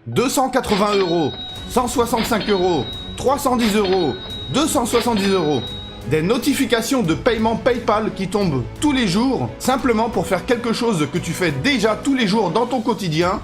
280 €, 165 €, 310 €, 270 €. Des notifications de paiement PayPal qui tombent tous les jours, simplement pour faire quelque chose que tu fais déjà tous les jours dans ton quotidien,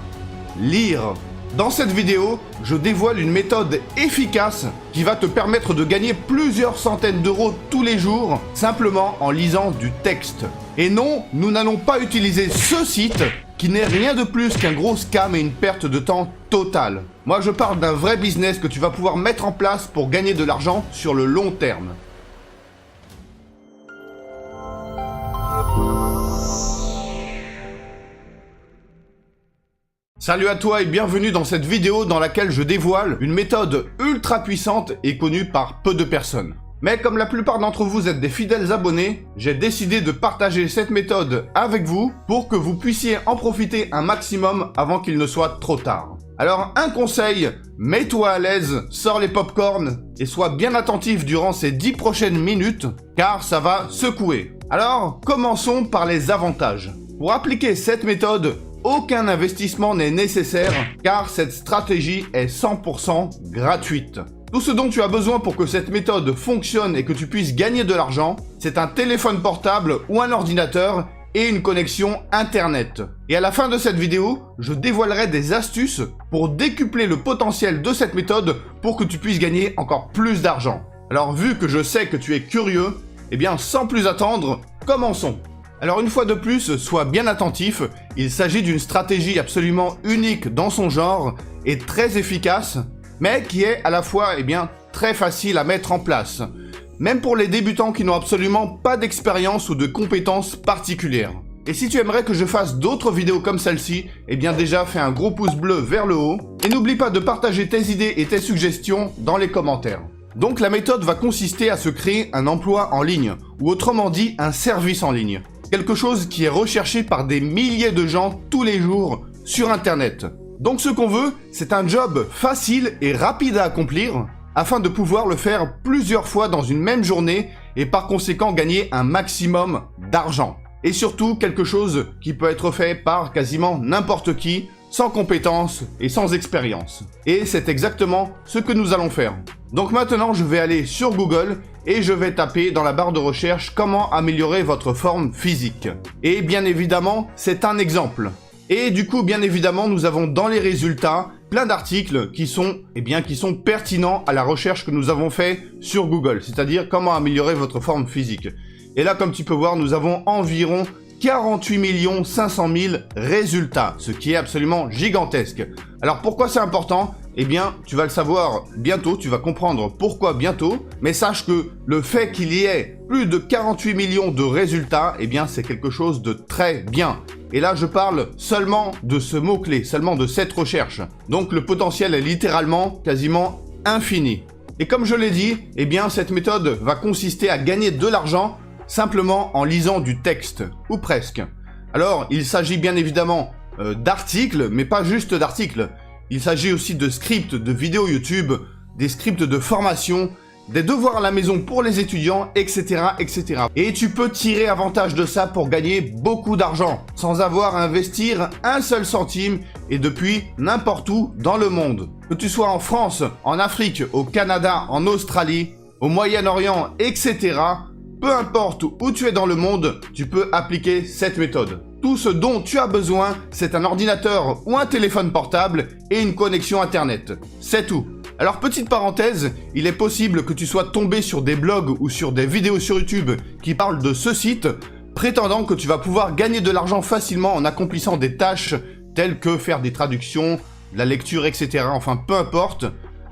lire. Dans cette vidéo, je dévoile une méthode efficace qui va te permettre de gagner plusieurs centaines d'euros tous les jours, simplement en lisant du texte. Et non, nous n'allons pas utiliser ce site, qui n'est rien de plus qu'un gros scam et une perte de temps totale. Moi, je parle d'un vrai business que tu vas pouvoir mettre en place pour gagner de l'argent sur le long terme. Salut à toi et bienvenue dans cette vidéo dans laquelle je dévoile une méthode ultra puissante et connue par peu de personnes. Mais comme la plupart d'entre vous êtes des fidèles abonnés, j'ai décidé de partager cette méthode avec vous pour que vous puissiez en profiter un maximum avant qu'il ne soit trop tard. Alors un conseil, mets-toi à l'aise, sors les popcorns et sois bien attentif durant ces 10 prochaines minutes car ça va secouer. Alors commençons par les avantages. Pour appliquer cette méthode, aucun investissement n'est nécessaire car cette stratégie est 100% gratuite. Tout ce dont tu as besoin pour que cette méthode fonctionne et que tu puisses gagner de l'argent, c'est un téléphone portable ou un ordinateur et une connexion internet. Et à la fin de cette vidéo, je dévoilerai des astuces pour décupler le potentiel de cette méthode pour que tu puisses gagner encore plus d'argent. Alors vu que je sais que tu es curieux, eh bien sans plus attendre, commençons. Alors une fois de plus, sois bien attentif, il s'agit d'une stratégie absolument unique dans son genre et très efficace, mais qui est à la fois très facile à mettre en place, même pour les débutants qui n'ont absolument pas d'expérience ou de compétences particulières. Et si tu aimerais que je fasse d'autres vidéos comme celle-ci, déjà fais un gros pouce bleu vers le haut, et n'oublie pas de partager tes idées et tes suggestions dans les commentaires. Donc la méthode va consister à se créer un emploi en ligne, ou autrement dit un service en ligne. Quelque chose qui est recherché par des milliers de gens tous les jours sur Internet. Donc ce qu'on veut, c'est un job facile et rapide à accomplir, afin de pouvoir le faire plusieurs fois dans une même journée et par conséquent gagner un maximum d'argent. Et surtout quelque chose qui peut être fait par quasiment n'importe qui, sans compétences et sans expérience. Et c'est exactement ce que nous allons faire. Donc maintenant, je vais aller sur Google et je vais taper dans la barre de recherche « Comment améliorer votre forme physique ». Et bien évidemment, c'est un exemple. Et du coup, bien évidemment, nous avons dans les résultats plein d'articles qui sont pertinents à la recherche que nous avons fait sur Google, c'est-à-dire comment améliorer votre forme physique. Et là, comme tu peux voir, nous avons environ 48 500 000 résultats, ce qui est absolument gigantesque. Alors pourquoi c'est important ? Tu vas le savoir bientôt, tu vas comprendre pourquoi bientôt, mais sache que le fait qu'il y ait plus de 48 millions de résultats, c'est quelque chose de très bien. Et là, je parle seulement de ce mot-clé, seulement de cette recherche. Donc le potentiel est littéralement quasiment infini. Et comme je l'ai dit, cette méthode va consister à gagner de l'argent simplement en lisant du texte, ou presque. Alors, il s'agit bien évidemment d'articles, mais pas juste d'articles. Il s'agit aussi de scripts de vidéos YouTube, des scripts de formation, des devoirs à la maison pour les étudiants, etc., etc. Et tu peux tirer avantage de ça pour gagner beaucoup d'argent, sans avoir à investir un seul centime et depuis n'importe où dans le monde. Que tu sois en France, en Afrique, au Canada, en Australie, au Moyen-Orient, etc., peu importe où tu es dans le monde, tu peux appliquer cette méthode. Tout ce dont tu as besoin, c'est un ordinateur ou un téléphone portable et une connexion Internet. C'est tout. Alors petite parenthèse, il est possible que tu sois tombé sur des blogs ou sur des vidéos sur YouTube qui parlent de ce site, prétendant que tu vas pouvoir gagner de l'argent facilement en accomplissant des tâches telles que faire des traductions, la lecture, etc. Enfin peu importe.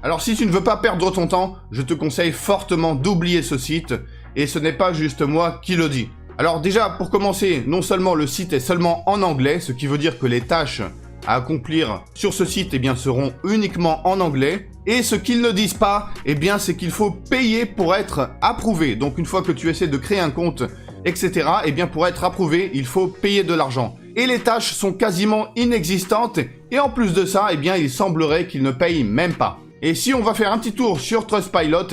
Alors si tu ne veux pas perdre ton temps, je te conseille fortement d'oublier ce site. Et ce n'est pas juste moi qui le dis. Alors déjà, pour commencer, non seulement le site est seulement en anglais, ce qui veut dire que les tâches à accomplir sur ce site seront uniquement en anglais. Et ce qu'ils ne disent pas, c'est qu'il faut payer pour être approuvé. Donc une fois que tu essaies de créer un compte, etc., pour être approuvé, il faut payer de l'argent. Et les tâches sont quasiment inexistantes. Et en plus de ça, il semblerait qu'ils ne payent même pas. Et si on va faire un petit tour sur Trustpilot,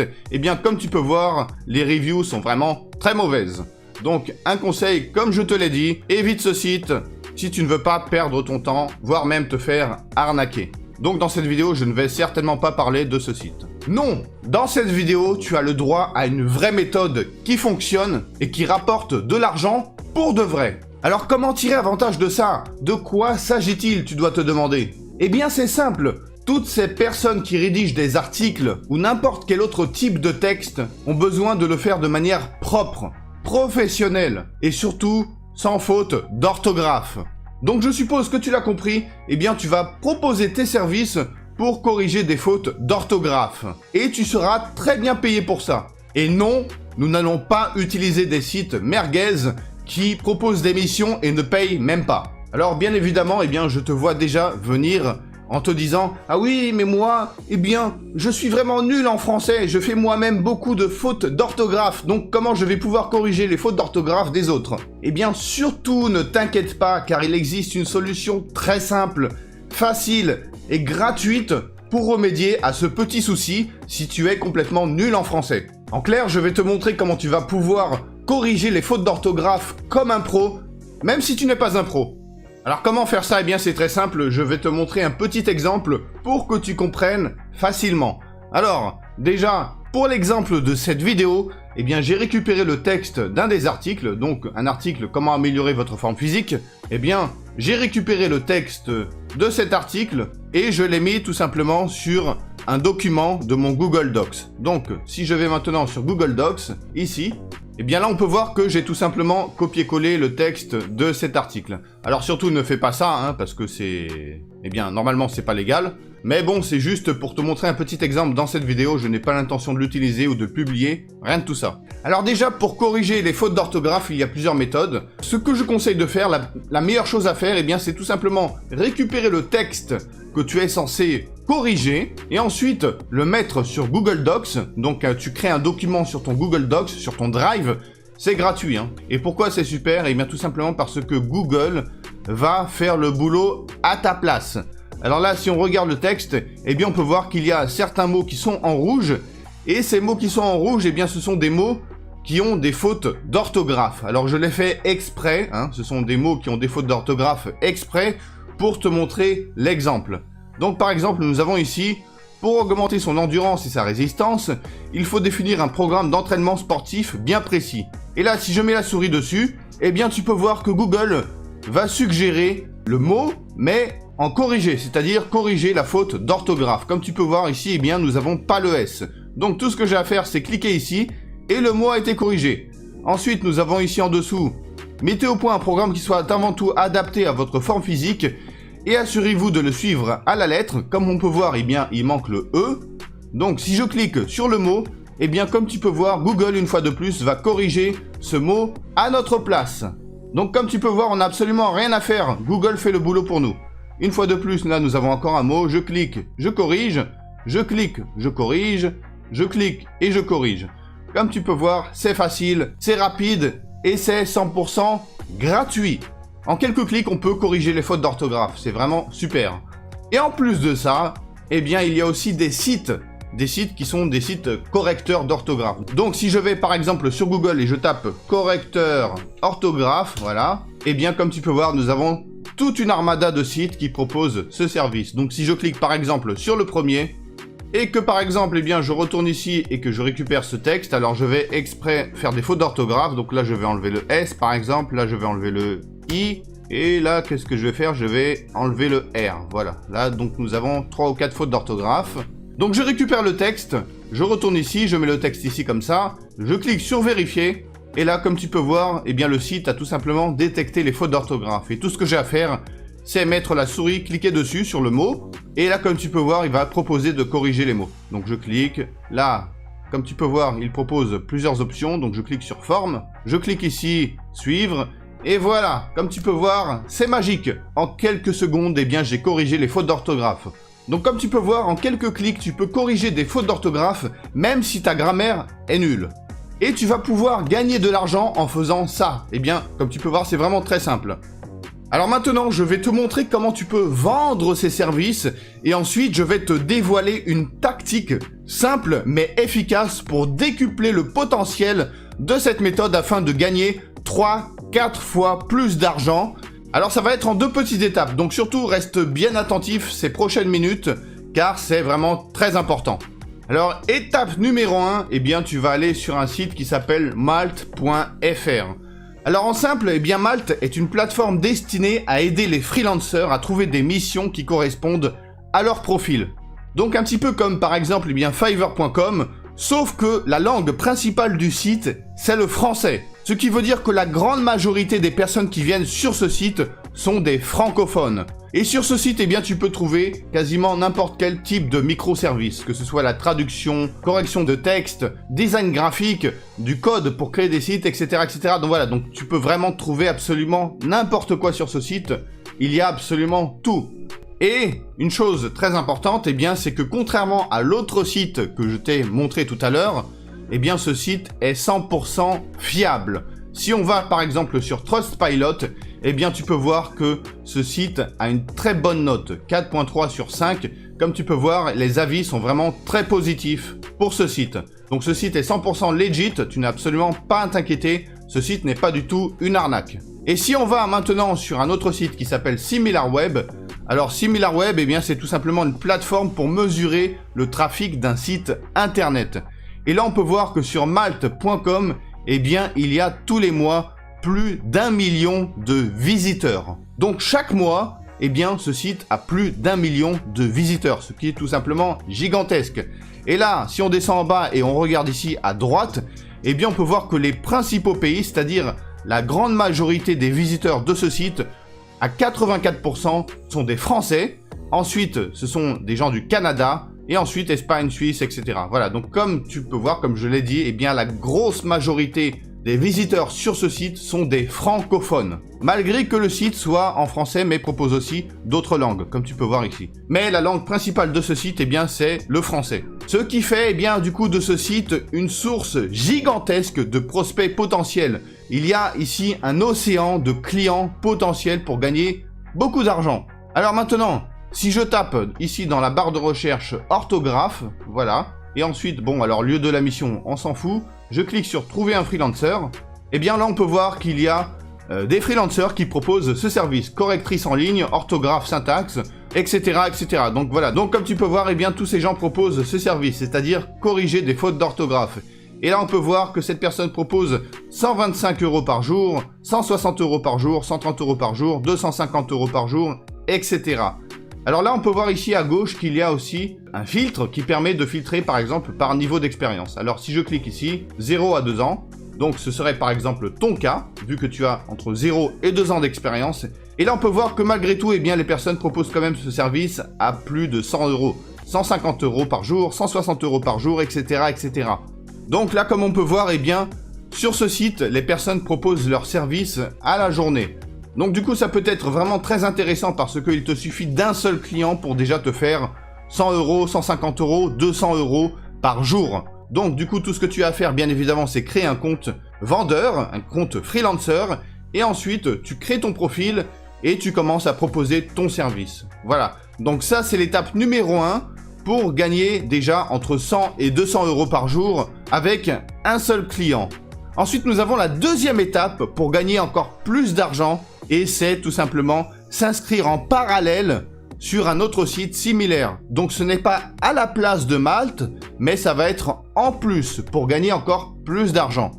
comme tu peux voir, les reviews sont vraiment très mauvaises. Donc un conseil, comme je te l'ai dit, évite ce site si tu ne veux pas perdre ton temps, voire même te faire arnaquer. Donc dans cette vidéo, je ne vais certainement pas parler de ce site. Non, dans cette vidéo, tu as le droit à une vraie méthode qui fonctionne et qui rapporte de l'argent pour de vrai. Alors comment tirer avantage de ça? De quoi s'agit-il, tu dois te demander? Eh bien c'est simple. Toutes ces personnes qui rédigent des articles ou n'importe quel autre type de texte ont besoin de le faire de manière propre, professionnelle et surtout sans faute d'orthographe. Donc je suppose que tu l'as compris, eh bien tu vas proposer tes services pour corriger des fautes d'orthographe. Et tu seras très bien payé pour ça. Et non, nous n'allons pas utiliser des sites merguez qui proposent des missions et ne payent même pas. Alors bien évidemment, eh bien je te vois déjà venir en te disant « Ah oui, mais moi, eh bien, je suis vraiment nul en français, je fais moi-même beaucoup de fautes d'orthographe, donc comment je vais pouvoir corriger les fautes d'orthographe des autres ?» Eh bien, surtout ne t'inquiète pas, car il existe une solution très simple, facile et gratuite pour remédier à ce petit souci si tu es complètement nul en français. En clair, je vais te montrer comment tu vas pouvoir corriger les fautes d'orthographe comme un pro, même si tu n'es pas un pro. Alors comment faire ça? Eh bien c'est très simple, je vais te montrer un petit exemple pour que tu comprennes facilement. Alors, déjà, pour l'exemple de cette vidéo, eh bien j'ai récupéré le texte d'un des articles, donc un article « Comment améliorer votre forme physique ». Eh bien, j'ai récupéré le texte de cet article et je l'ai mis tout simplement sur un document de mon Google Docs. Donc, si je vais maintenant sur Google Docs, ici, eh bien là on peut voir que j'ai tout simplement copié-collé le texte de cet article. Alors surtout ne fais pas ça, hein, parce que c'est... Eh bien normalement c'est pas légal. Mais bon, c'est juste pour te montrer un petit exemple dans cette vidéo, je n'ai pas l'intention de l'utiliser ou de publier, rien de tout ça. Alors déjà, pour corriger les fautes d'orthographe, il y a plusieurs méthodes. Ce que je conseille de faire, la meilleure chose à faire, eh bien c'est tout simplement récupérer le texte que tu es censé corriger et ensuite le mettre sur Google Docs. Donc tu crées un document sur ton Google Docs, sur ton Drive, c'est gratuit. Hein. Et pourquoi c'est super? Eh bien tout simplement parce que Google va faire le boulot à ta place. Alors là, si on regarde le texte, eh bien on peut voir qu'il y a certains mots qui sont en rouge, et ces mots qui sont en rouge, eh bien ce sont des mots qui ont des fautes d'orthographe. Alors je l'ai fait exprès, hein, ce sont des mots qui ont des fautes d'orthographe exprès, pour te montrer l'exemple. Donc par exemple, nous avons ici, pour augmenter son endurance et sa résistance, il faut définir un programme d'entraînement sportif bien précis. Et là, si je mets la souris dessus, eh bien tu peux voir que Google va suggérer le mot, mais en corriger, c'est-à-dire corriger la faute d'orthographe. Comme tu peux voir ici, eh bien, nous n'avons pas le S. Donc tout ce que j'ai à faire, c'est cliquer ici, et le mot a été corrigé. Ensuite, nous avons ici en dessous, mettez au point un programme qui soit avant tout adapté à votre forme physique, et assurez-vous de le suivre à la lettre. Comme on peut voir, eh bien, il manque le E. Donc si je clique sur le mot, eh bien, comme tu peux voir, Google, une fois de plus, va corriger ce mot à notre place. Donc comme tu peux voir, on n'a absolument rien à faire. Google fait le boulot pour nous. Une fois de plus, là, nous avons encore un mot. Je clique, je corrige. Je clique, je corrige. Je clique et je corrige. Comme tu peux voir, c'est facile, c'est rapide et c'est 100% gratuit. En quelques clics, on peut corriger les fautes d'orthographe. C'est vraiment super. Et en plus de ça, eh bien, il y a aussi des sites qui sont des sites correcteurs d'orthographe. Donc, si je vais par exemple sur Google et je tape correcteur orthographe, voilà, eh bien, comme tu peux voir, nous avons toute une armada de sites qui proposent ce service. Donc si je clique par exemple sur le premier et que par exemple eh bien je retourne ici et que je récupère ce texte, alors je vais exprès faire des fautes d'orthographe. Donc là je vais enlever le S par exemple, là je vais enlever le I et là qu'est-ce que je vais faire? Je vais enlever le R. Voilà, là donc nous avons 3 ou 4 fautes d'orthographe. Donc je récupère le texte, je retourne ici, je mets le texte ici comme ça, je clique sur vérifier. Et là, comme tu peux voir, eh bien, le site a tout simplement détecté les fautes d'orthographe. Et tout ce que j'ai à faire, c'est mettre la souris, cliquer dessus sur le mot. Et là, comme tu peux voir, il va proposer de corriger les mots. Donc, je clique. Là, comme tu peux voir, il propose plusieurs options. Donc, je clique sur forme. Je clique ici, suivre. Et voilà, comme tu peux voir, c'est magique. En quelques secondes, eh bien, j'ai corrigé les fautes d'orthographe. Donc, comme tu peux voir, en quelques clics, tu peux corriger des fautes d'orthographe, même si ta grammaire est nulle. Et tu vas pouvoir gagner de l'argent en faisant ça. Eh bien, comme tu peux voir, c'est vraiment très simple. Alors maintenant, je vais te montrer comment tu peux vendre ces services et ensuite, je vais te dévoiler une tactique simple mais efficace pour décupler le potentiel de cette méthode afin de gagner 3-4 fois plus d'argent Alors ça va être en 2 petites étapes, donc surtout reste bien attentif ces prochaines minutes, car c'est vraiment très important. Alors étape numéro 1, eh bien tu vas aller sur un site qui s'appelle Malte.fr. Alors en simple, eh bien Malte est une plateforme destinée à aider les freelancers à trouver des missions qui correspondent à leur profil. Donc un petit peu comme par exemple eh bien Fiverr.com, sauf que la langue principale du site, c'est le français. Ce qui veut dire que la grande majorité des personnes qui viennent sur ce site sont des francophones. Et sur ce site, eh bien, tu peux trouver quasiment n'importe quel type de microservice, que ce soit la traduction, correction de texte, design graphique, du code pour créer des sites, etc., etc. Donc voilà, donc tu peux vraiment trouver absolument n'importe quoi sur ce site. Il y a absolument tout. Et une chose très importante, eh bien, c'est que contrairement à l'autre site que je t'ai montré tout à l'heure, eh bien, ce site est 100% fiable. Si on va par exemple sur Trustpilot, eh bien tu peux voir que ce site a une très bonne note, 4.3 sur 5. Comme tu peux voir, les avis sont vraiment très positifs pour ce site. Donc ce site est 100% legit, tu n'as absolument pas à t'inquiéter, ce site n'est pas du tout une arnaque. Et si on va maintenant sur un autre site qui s'appelle SimilarWeb, alors SimilarWeb, eh bien c'est tout simplement une plateforme pour mesurer le trafic d'un site internet. Et là on peut voir que sur Malte.com, eh bien, il y a tous les mois plus d'1 million de visiteurs. Donc chaque mois, eh bien, ce site a plus d'1 million de visiteurs, ce qui est tout simplement gigantesque. Et là, si on descend en bas et on regarde ici à droite, eh bien, on peut voir que les principaux pays, c'est-à-dire la grande majorité des visiteurs de ce site, à 84%, sont des Français. Ensuite, ce sont des gens du Canada. Et ensuite, Espagne, Suisse, etc. Voilà, donc comme tu peux voir, comme je l'ai dit, eh bien la grosse majorité des visiteurs sur ce site sont des francophones. Malgré que le site soit en français, mais propose aussi d'autres langues, comme tu peux voir ici. Mais la langue principale de ce site, eh bien, c'est le français. Ce qui fait, eh bien, du coup, de ce site une source gigantesque de prospects potentiels. Il y a ici un océan de clients potentiels pour gagner beaucoup d'argent. Alors maintenant, si je tape ici dans la barre de recherche orthographe, voilà, et ensuite, bon, alors lieu de la mission, on s'en fout, je clique sur trouver un freelancer, et bien là on peut voir qu'il y a des freelancers qui proposent ce service, correctrice en ligne, orthographe, syntaxe, etc., etc. Donc voilà, donc comme tu peux voir, eh bien tous ces gens proposent ce service, c'est-à-dire corriger des fautes d'orthographe. Et là on peut voir que cette personne propose 125 € par jour, 160 € par jour, 130 € par jour, 250 € par jour, etc. Alors là, on peut voir ici à gauche qu'il y a aussi un filtre qui permet de filtrer par exemple par niveau d'expérience. Alors si je clique ici, 0 à 2 ans, donc ce serait par exemple ton cas, vu que tu as entre 0 et 2 ans d'expérience. Et là, on peut voir que malgré tout, eh bien, les personnes proposent quand même ce service à plus de 100 €, 150 € par jour, 160 € par jour, etc., etc. Donc là, comme on peut voir, eh bien, sur ce site, les personnes proposent leur service à la journée. Donc du coup, ça peut être vraiment très intéressant parce qu'il te suffit d'un seul client pour déjà te faire 100 €, 150 €, 200 € par jour. Donc du coup, tout ce que tu as à faire, bien évidemment, c'est créer un compte vendeur, un compte freelancer, et ensuite, tu crées ton profil et tu commences à proposer ton service. Voilà. Donc ça, c'est l'étape numéro 1 pour gagner déjà entre 100 et 200 € par jour avec un seul client. Ensuite, nous avons la deuxième étape pour gagner encore plus d'argent. Et c'est tout simplement s'inscrire en parallèle sur un autre site similaire. Donc ce n'est pas à la place de Malte, mais ça va être en plus pour gagner encore plus d'argent.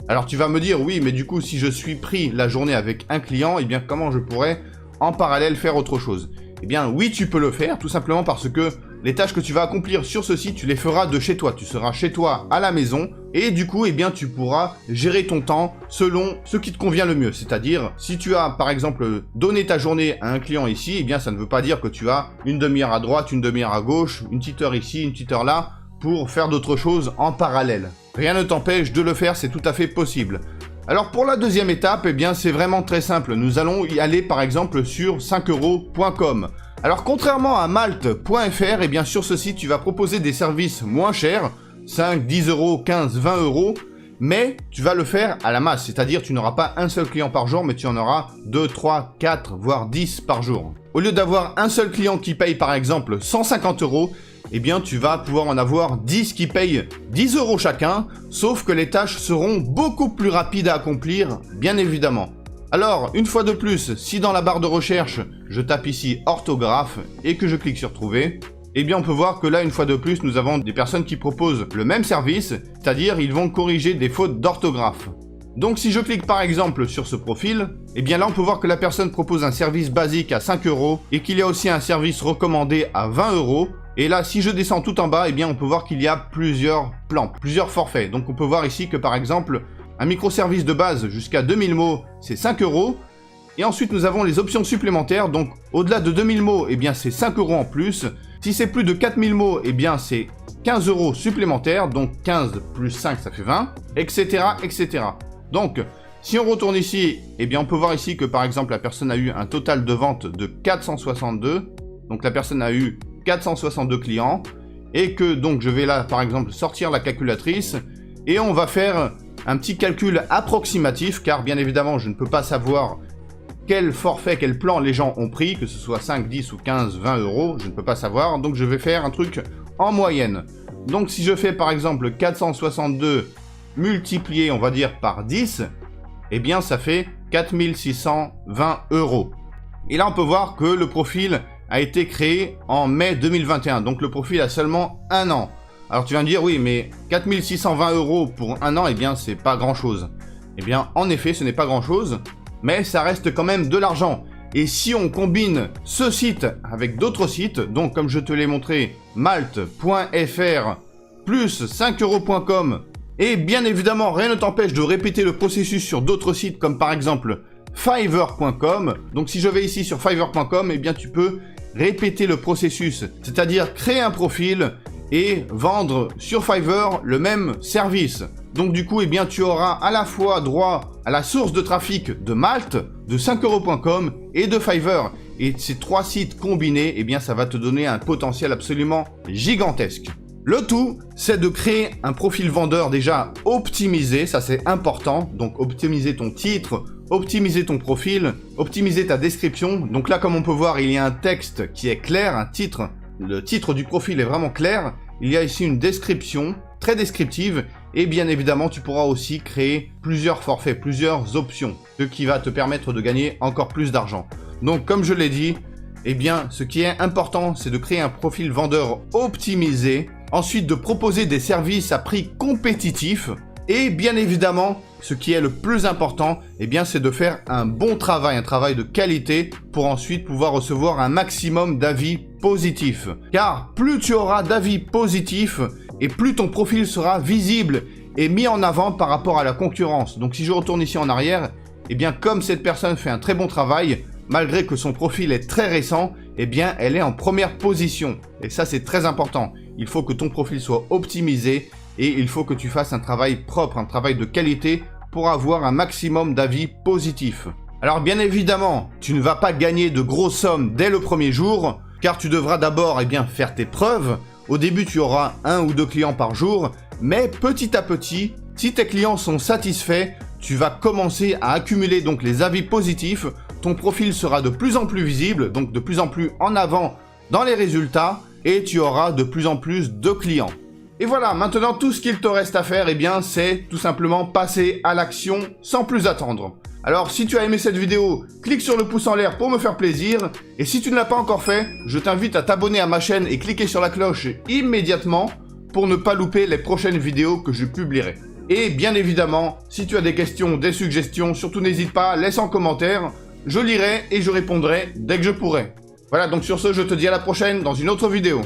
Alors tu vas me dire, oui, mais du coup, si je suis pris la journée avec un client, eh bien comment je pourrais en parallèle faire autre chose? Eh bien oui, tu peux le faire, tout simplement parce que les tâches que tu vas accomplir sur ce site, tu les feras de chez toi. Tu seras chez toi à la maison et du coup, eh bien, tu pourras gérer ton temps selon ce qui te convient le mieux. C'est-à-dire, si tu as, par exemple, donné ta journée à un client ici, eh bien, ça ne veut pas dire que tu as une demi-heure à droite, une demi-heure à gauche, une petite heure ici, une petite heure là, pour faire d'autres choses en parallèle. Rien ne t'empêche de le faire, c'est tout à fait possible. Alors pour la deuxième étape, eh bien c'est vraiment très simple. Nous allons y aller par exemple sur 5euros.com. Alors contrairement à Malte.fr, eh bien sur ce site tu vas proposer des services moins chers, 5, 10 €, 15, 20 €, mais tu vas le faire à la masse, c'est-à-dire tu n'auras pas un seul client par jour, mais tu en auras 2, 3, 4, voire 10 par jour. Au lieu d'avoir un seul client qui paye par exemple 150 €, eh bien tu vas pouvoir en avoir 10 qui payent 10 € chacun, sauf que les tâches seront beaucoup plus rapides à accomplir, bien évidemment. Alors, une fois de plus, si dans la barre de recherche, je tape ici orthographe et que je clique sur trouver, eh bien on peut voir que là, une fois de plus, nous avons des personnes qui proposent le même service, c'est-à-dire ils vont corriger des fautes d'orthographe. Donc si je clique par exemple sur ce profil, eh bien là on peut voir que la personne propose un service basique à 5 € et qu'il y a aussi un service recommandé à 20 €. Et là, si je descends tout en bas, eh bien on peut voir qu'il y a plusieurs plans, plusieurs forfaits. Donc on peut voir ici que par exemple, un microservice de base jusqu'à 2000 mots, c'est 5 €. Et ensuite, nous avons les options supplémentaires. Donc, au-delà de 2000 mots, eh bien, c'est 5 € en plus. Si c'est plus de 4000 mots, eh bien, c'est 15 € supplémentaires. Donc, 15 plus 5, ça fait 20, etc., etc. Donc, si on retourne ici, eh bien, on peut voir ici que, par exemple, la personne a eu un total de vente de 462. Donc, la personne a eu 462 clients. Et que, donc, je vais là, par exemple, sortir la calculatrice. Et on va faire un petit calcul approximatif, car, bien évidemment, je ne peux pas savoir quel forfait, quel plan les gens ont pris, que ce soit 5, 10 ou 15, 20 €, je ne peux pas savoir. Donc, je vais faire un truc en moyenne. Donc, si je fais, par exemple, 462 multiplié, on va dire, par 10, eh bien, ça fait 4620 €. Et là, on peut voir que le profil a été créé en mai 2021. Donc, le profil a seulement un an. Alors, tu vas me dire, oui, mais 4620 € pour un an, eh bien, c'est pas grand-chose. Eh bien, en effet, ce n'est pas grand-chose, mais ça reste quand même de l'argent. Et si on combine ce site avec d'autres sites, donc comme je te l'ai montré, malte.fr plus 5euros.com, et bien évidemment, rien ne t'empêche de répéter le processus sur d'autres sites comme par exemple Fiverr.com. Donc si je vais ici sur Fiverr.com, eh bien tu peux répéter le processus, c'est-à-dire créer un profil et vendre sur Fiverr le même service. Donc du coup, eh bien, tu auras à la fois droit à la source de trafic de Malte, de 5euros.com et de Fiverr. Et ces trois sites combinés, eh bien, ça va te donner un potentiel absolument gigantesque. Le tout, c'est de créer un profil vendeur déjà optimisé, ça c'est important. Donc optimiser ton titre, optimiser ton profil, optimiser ta description. Donc là, comme on peut voir, il y a un texte qui est clair, un titre. Le titre du profil est vraiment clair. Il y a ici une description très descriptive. Et bien évidemment, tu pourras aussi créer plusieurs forfaits, plusieurs options, ce qui va te permettre de gagner encore plus d'argent. Donc, comme je l'ai dit, eh bien, ce qui est important, c'est de créer un profil vendeur optimisé. Ensuite, de proposer des services à prix compétitif. Et bien évidemment, ce qui est le plus important, eh bien, c'est de faire un bon travail, un travail de qualité pour ensuite pouvoir recevoir un maximum d'avis positifs. Car plus tu auras d'avis positifs et plus ton profil sera visible et mis en avant par rapport à la concurrence. Donc si je retourne ici en arrière, eh bien, comme cette personne fait un très bon travail, malgré que son profil est très récent, eh bien, elle est en première position. Et ça, c'est très important. Il faut que ton profil soit optimisé et il faut que tu fasses un travail propre, un travail de qualité pour avoir un maximum d'avis positifs. Alors bien évidemment, tu ne vas pas gagner de grosses sommes dès le premier jour, car tu devras d'abord faire tes preuves. Au début, tu auras 1 ou 2 clients par jour, mais petit à petit, si tes clients sont satisfaits, tu vas commencer à accumuler donc les avis positifs. Ton profil sera de plus en plus visible, donc de plus en plus en avant dans les résultats, et tu auras de plus en plus de clients. Et voilà, maintenant tout ce qu'il te reste à faire, eh bien, c'est tout simplement passer à l'action sans plus attendre. Alors, si tu as aimé cette vidéo, clique sur le pouce en l'air pour me faire plaisir. Et si tu ne l'as pas encore fait, je t'invite à t'abonner à ma chaîne et cliquer sur la cloche immédiatement pour ne pas louper les prochaines vidéos que je publierai. Et bien évidemment, si tu as des questions, des suggestions, surtout n'hésite pas, laisse en commentaire. Je lirai et je répondrai dès que je pourrai. Voilà, donc sur ce, je te dis à la prochaine dans une autre vidéo.